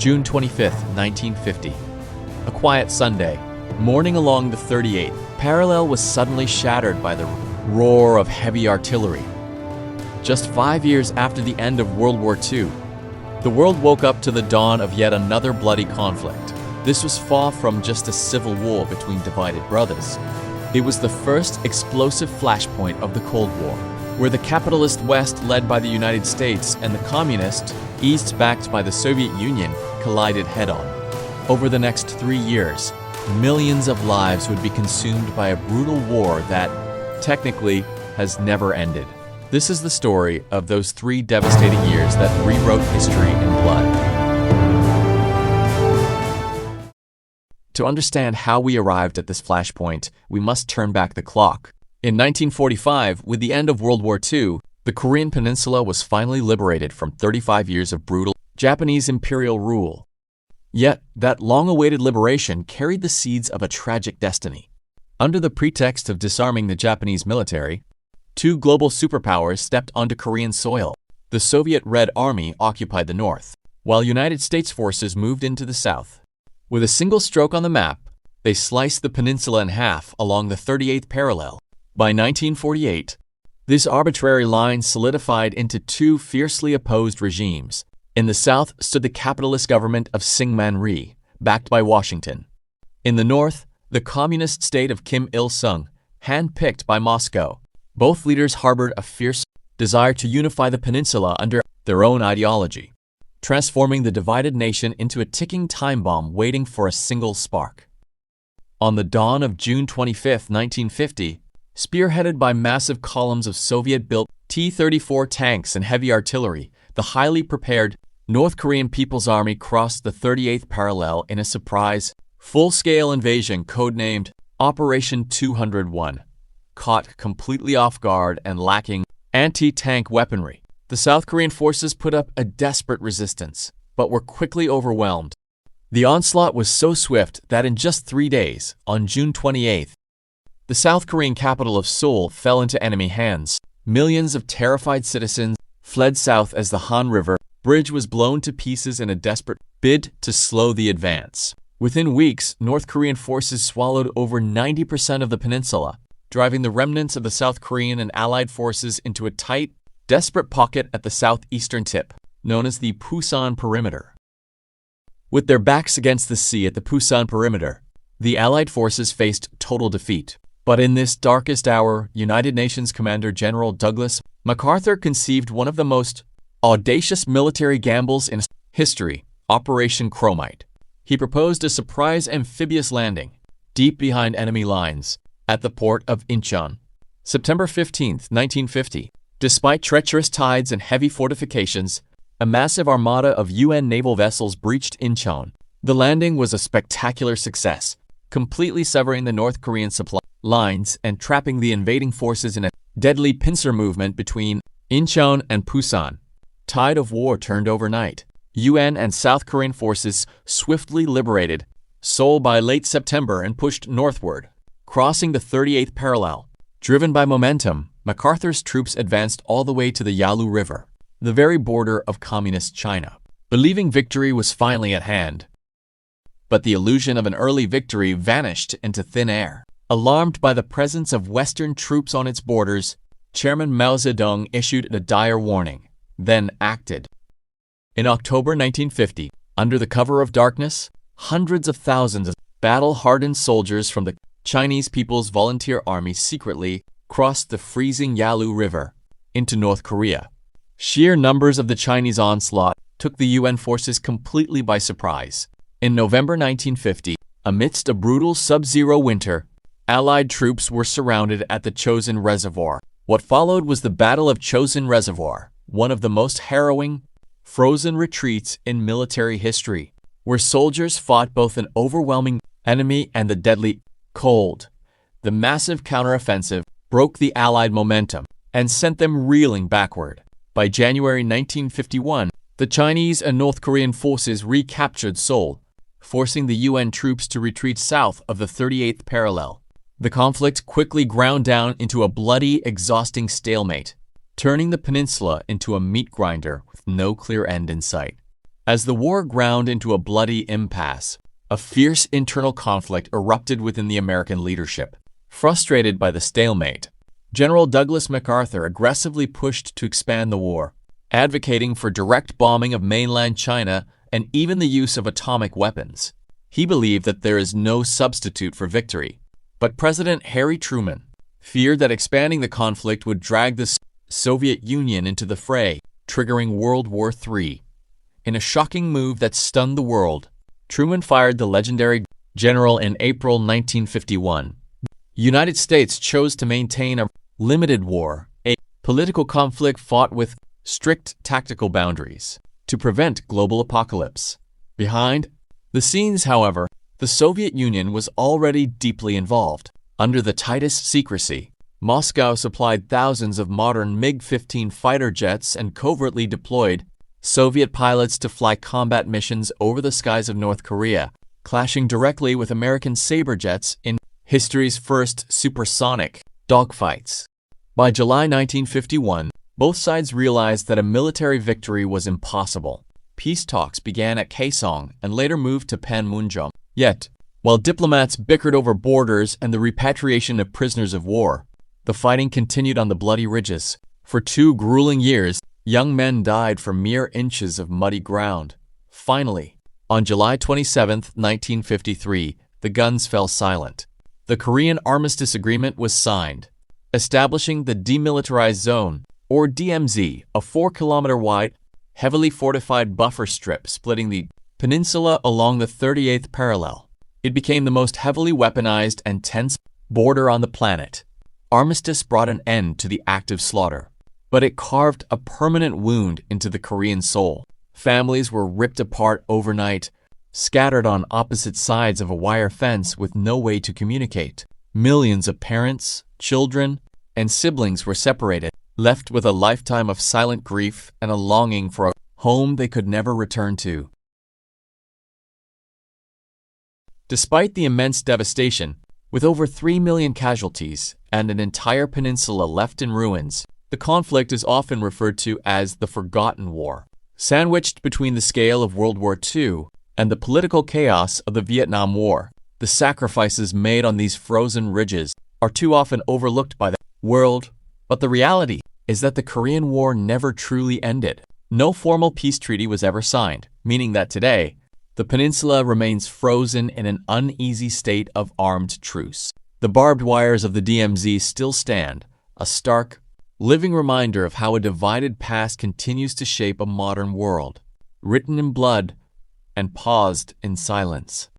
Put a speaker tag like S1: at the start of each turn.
S1: June 25, 1950. A quiet Sunday, morning along the 38th parallel was suddenly shattered by the roar of heavy artillery. Just 5 years after the end of World War II, the world woke up to the dawn of yet another bloody conflict. This was far from just a civil war between divided brothers. It was the first explosive flashpoint of the Cold War, where the capitalist West, led by the United States, and the communist East, backed by the Soviet Union, collided head-on. Over the next 3 years, millions of lives would be consumed by a brutal war that, technically, has never ended. This is the story of those 3 devastating years that rewrote history in blood. To understand how we arrived at this flashpoint, we must turn back the clock. In 1945, with the end of World War II, the Korean peninsula was finally liberated from 35 years of brutal Japanese imperial rule. Yet, that long-awaited liberation carried the seeds of a tragic destiny. Under the pretext of disarming the Japanese military, 2 global superpowers stepped onto Korean soil. The Soviet Red Army occupied the north, while United States forces moved into the south. With a single stroke on the map, they sliced the peninsula in half along the 38th parallel. By 1948, this arbitrary line solidified into 2 fiercely opposed regimes. In the south stood the capitalist government of Syngman-rhee, backed by Washington. In the north, the communist state of Kim Il-sung, hand-picked by Moscow. Both leaders harbored a fierce desire to unify the peninsula under their own ideology, transforming the divided nation into a ticking time bomb waiting for a single spark. On the dawn of June 25, 1950, spearheaded by massive columns of Soviet-built T-34 tanks and heavy artillery, the highly prepared North Korean People's Army crossed the 38th parallel in a surprise, full-scale invasion codenamed Operation 201. Caught completely off guard and lacking anti-tank weaponry, the South Korean forces put up a desperate resistance, but were quickly overwhelmed. The onslaught was so swift that in just 3 days, on June 28th, the South Korean capital of Seoul fell into enemy hands. Millions of terrified citizens fled south as the Han River bridge was blown to pieces in a desperate bid to slow the advance. Within weeks, North Korean forces swallowed over 90% of the peninsula, driving the remnants of the South Korean and Allied forces into a tight, desperate pocket at the southeastern tip, known as the Pusan Perimeter. With their backs against the sea at the Pusan Perimeter, the Allied forces faced total defeat. But in this darkest hour, United Nations Commander General Douglas MacArthur conceived one of the most audacious military gambles in history, Operation Chromite. He proposed a surprise amphibious landing, deep behind enemy lines, at the port of Incheon. September 15, 1950. Despite treacherous tides and heavy fortifications, a massive armada of UN naval vessels breached Incheon. The landing was a spectacular success, completely severing the North Korean supply lines and trapping the invading forces in a deadly pincer movement between Incheon and Pusan. Tide of war turned overnight. UN and South Korean forces swiftly liberated Seoul by late September and pushed northward, crossing the 38th parallel. Driven by momentum, MacArthur's troops advanced all the way to the Yalu River, the very border of communist China, believing victory was finally at hand. But the illusion of an early victory vanished into thin air. Alarmed by the presence of Western troops on its borders, Chairman Mao Zedong issued a dire warning, then acted. In October 1950, under the cover of darkness, hundreds of thousands of battle-hardened soldiers from the Chinese People's Volunteer Army secretly crossed the freezing Yalu River into North Korea. Sheer numbers of the Chinese onslaught took the UN forces completely by surprise. In November 1950, amidst a brutal sub-zero winter, Allied troops were surrounded at the Chosin Reservoir. What followed was the Battle of Chosin Reservoir, one of the most harrowing, frozen retreats in military history, where soldiers fought both an overwhelming enemy and the deadly cold. The massive counteroffensive broke the Allied momentum and sent them reeling backward. By January 1951, the Chinese and North Korean forces recaptured Seoul, forcing the UN troops to retreat south of the 38th parallel. The conflict quickly ground down into a bloody, exhausting stalemate, turning the peninsula into a meat grinder with no clear end in sight. As the war ground into a bloody impasse, a fierce internal conflict erupted within the American leadership. Frustrated by the stalemate, General Douglas MacArthur aggressively pushed to expand the war, advocating for direct bombing of mainland China and even the use of atomic weapons. He believed that there is no substitute for victory. But President Harry Truman feared that expanding the conflict would drag the Soviet Union into the fray, triggering World War III. In a shocking move that stunned the world, Truman fired the legendary general in April 1951. The United States chose to maintain a limited war, a political conflict fought with strict tactical boundaries, to prevent global apocalypse. Behind the scenes, however, the Soviet Union was already deeply involved. Under the tightest secrecy, Moscow supplied thousands of modern MiG-15 fighter jets and covertly deployed Soviet pilots to fly combat missions over the skies of North Korea, clashing directly with American Sabre jets in history's first supersonic dogfights. By July 1951, both sides realized that a military victory was impossible. Peace talks began at Kaesong and later moved to Panmunjom. Yet, while diplomats bickered over borders and the repatriation of prisoners of war, the fighting continued on the bloody ridges. For 2 grueling years, young men died for mere inches of muddy ground. Finally, on July 27, 1953, the guns fell silent. The Korean Armistice Agreement was signed, establishing the Demilitarized Zone, or DMZ, a 4-kilometer-wide, heavily fortified buffer strip splitting the peninsula along the 38th parallel. It became the most heavily weaponized and tense border on the planet. Armistice brought an end to the active slaughter, but it carved a permanent wound into the Korean soul. Families were ripped apart overnight, scattered on opposite sides of a wire fence with no way to communicate. Millions of parents, children, and siblings were separated, left with a lifetime of silent grief and a longing for a home they could never return to. Despite the immense devastation, with over 3 million casualties and an entire peninsula left in ruins, the conflict is often referred to as the Forgotten War. Sandwiched between the scale of World War II and the political chaos of the Vietnam War, the sacrifices made on these frozen ridges are too often overlooked by the world. But the reality is that the Korean War never truly ended. No formal peace treaty was ever signed, meaning that today, the peninsula remains frozen in an uneasy state of armed truce. The barbed wires of the DMZ still stand, a stark, living reminder of how a divided past continues to shape a modern world, written in blood and paused in silence.